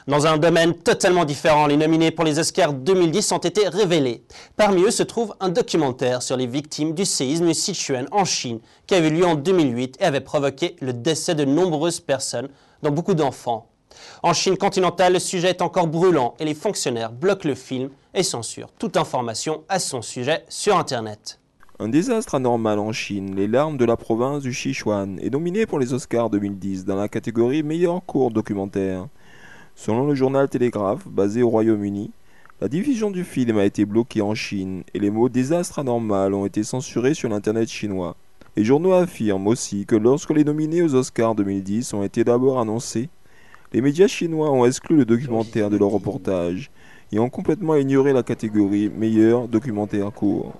Dans un domaine totalement différent, les nominés pour les Oscars 2010 ont été révélés. Parmi eux se trouve un documentaire sur les victimes du séisme Sichuan en Chine, qui avait eu lieu en 2008 et avait provoqué le décès de nombreuses personnes, dont beaucoup d'enfants. En Chine continentale, le sujet est encore brûlant et les fonctionnaires bloquent le film et censurent toute information à son sujet sur Internet. Un désastre anormal en Chine, les larmes de la province du Sichuan, est nominé pour les Oscars 2010 dans la catégorie meilleur court documentaire. Selon le journal Télégraphe, basé au Royaume-Uni, la diffusion du film a été bloquée en Chine et les mots désastre anormal ont été censurés sur l'internet chinois. Les journaux affirment aussi que lorsque les nominés aux Oscars 2010 ont été d'abord annoncés, les médias chinois ont exclu le documentaire de leur reportage et ont complètement ignoré la catégorie meilleur documentaire court.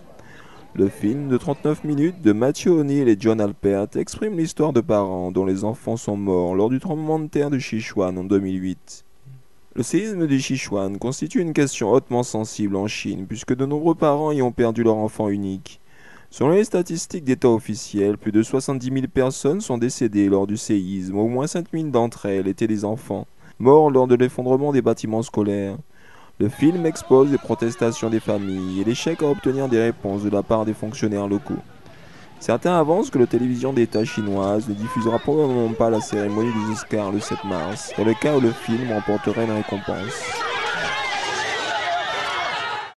Le film de 39 minutes de Matthew O'Neill et John Alpert exprime l'histoire de parents dont les enfants sont morts lors du tremblement de terre de Sichuan en 2008. Le séisme du Sichuan constitue une question hautement sensible en Chine puisque de nombreux parents y ont perdu leur enfant unique. Selon les statistiques d'État officielles, plus de 70 000 personnes sont décédées lors du séisme, au moins 5 000 d'entre elles étaient des enfants, morts lors de l'effondrement des bâtiments scolaires. Le film expose les protestations des familles et l'échec à obtenir des réponses de la part des fonctionnaires locaux. Certains avancent que la télévision d'État chinoise ne diffusera probablement pas la cérémonie des Oscars le 7 mars, dans le cas où le film remporterait une récompense.